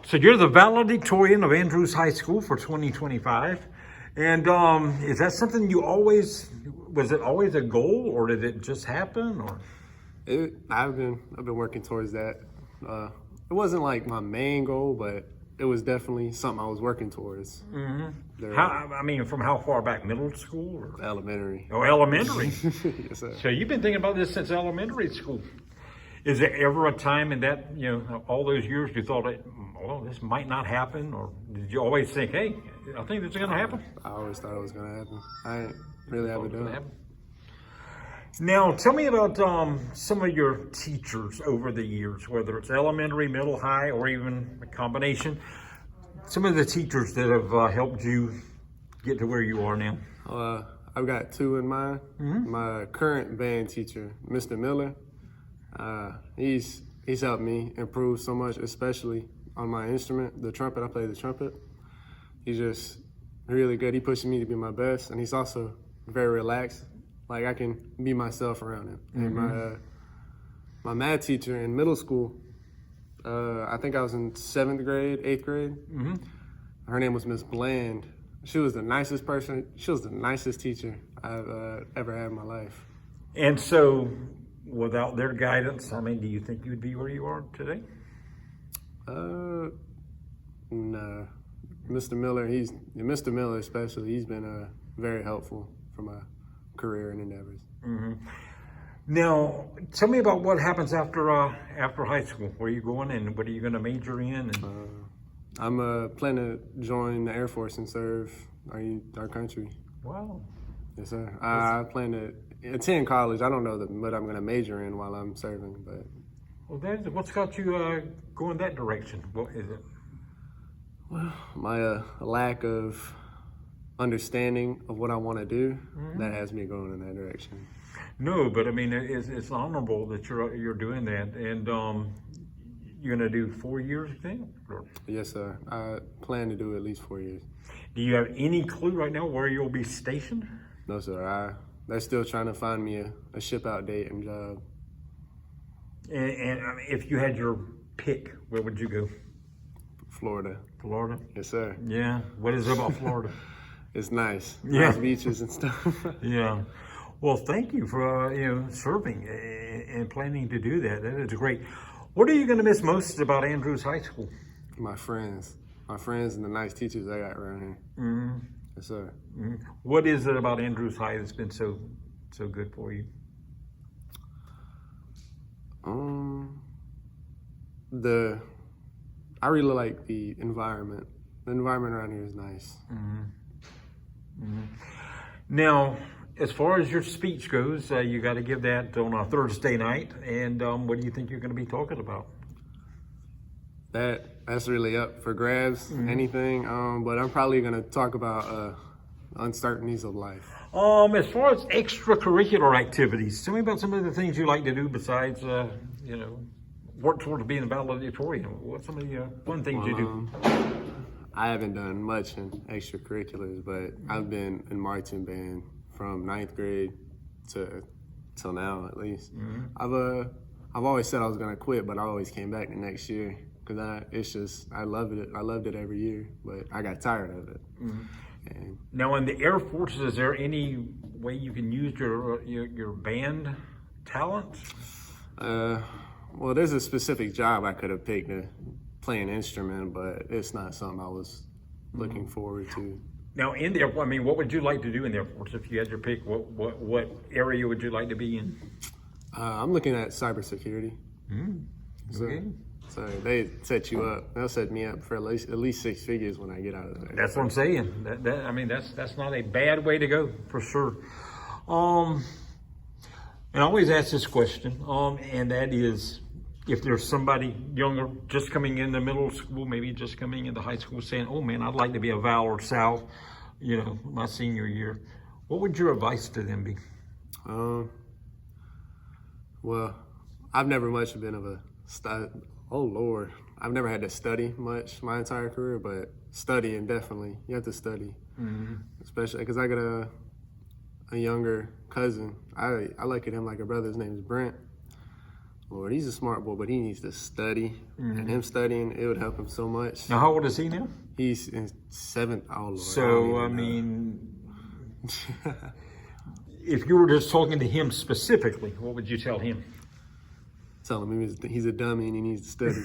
So you're the valedictorian of Andrews High School for 2025. And is that something was it always a goal, or did it just happen? Or I've been working towards that. It wasn't like my main goal, but it was definitely something I was working towards. Mm-hmm. From how far back? Middle school or Elementary. Oh, elementary. Yes, sir. So you've been thinking about this since elementary school. Is there ever a time in that, all those years you thought, well, this might not happen? Or did you always think, hey, I think this is going to happen? I always thought it was going to happen. I ain't really ever done it. Now, tell me about some of your teachers over the years, whether it's elementary, middle, high, or even a combination. Some of the teachers that have helped you get to where you are now. I've got two in mind. Mm-hmm. My current band teacher, Mr. Miller, he's helped me improve so much, especially on my instrument, the trumpet. I play the trumpet. He's just really good. He pushes me to be my best, and he's also very relaxed. Like, I can be myself around him. Mm-hmm. And my math teacher in middle school, I think I was in 7th grade, 8th grade. Mm-hmm. Her name was Miss Bland. She was the nicest person. She was the nicest teacher I've ever had in my life. And so, without their guidance, do you think you'd be where you are today? No. Mr. Miller especially, he's been very helpful for my career and endeavors. Mm-hmm. Now, tell me about what happens after high school. Where are you going, and what are you going to major in? I'm planning to join the Air Force and serve our country. Wow. Yes, sir. I plan to attend college. I don't know what I'm going to major in while I'm serving, but. Well, what's got you going that direction? What is it? Well, my lack of understanding of what I want to do, that has me going in that direction. No, but it's honorable that you're doing that, and you're gonna do 4 years, you think? Or? Yes, sir. I plan to do at least 4 years. Do you have any clue right now where you'll be stationed? No, sir. They're still trying to find me a ship out date and job. And if you had your pick, where would you go? Florida. Florida? Yes, sir. Yeah. What is it about Florida? It's nice. Yeah. Nice beaches and stuff. Yeah. Well, thank you for serving and planning to do that. That is great. What are you going to miss most about Andrews High School? My friends and the nice teachers I got around here. Mm-hmm. Yes, sir. Mm-hmm. What is it about Andrews High that's been so good for you? I really like the environment. The environment around here is nice. Mm-hmm. Mm-hmm. Now, as far as your speech goes, you got to give that on a Thursday night. And what do you think you're going to be talking about? That's really up for grabs, anything. But I'm probably going to talk about uncertainties of life. As far as extracurricular activities, tell me about some of the things you like to do besides, work towards being a valedictorian. What's some of the fun things you do? I haven't done much in extracurriculars, but I've been in marching band from 9th grade till now, at least. Mm-hmm. I've always said I was gonna quit, but I always came back the next year because I loved it. I loved it every year, but I got tired of it. Mm-hmm. And now, in the Air Force, is there any way you can use your band talent? Well, there's a specific job I could have picked to play an instrument, but it's not something I was looking forward to. Now, in the Air Force, what would you like to do in the Air Force if you had your pick? What area would you like to be in? I'm looking at cybersecurity. Okay. So they set you up. They'll set me up for at least 6 figures when I get out of there. That's what I'm saying. That's not a bad way to go, for sure. And I always ask this question, and that is, if there's somebody younger just coming into middle school, maybe just coming into high school saying, oh man, I'd like to be a Val or Sal, my senior year, what would your advice to them be? Well, I've never much been of a I've never had to study much my entire career, but studying, definitely. You have to study. Mm-hmm. Especially because I got a younger cousin. I look at him like a brother. His name is Brent. Lord, he's a smart boy, but he needs to study. And him studying, it would help him so much. Now, how old is he now? He's in 7th. Oh, Lord. So, I mean, if you were just talking to him specifically, what would you tell him? Tell him he's a dummy and he needs to study.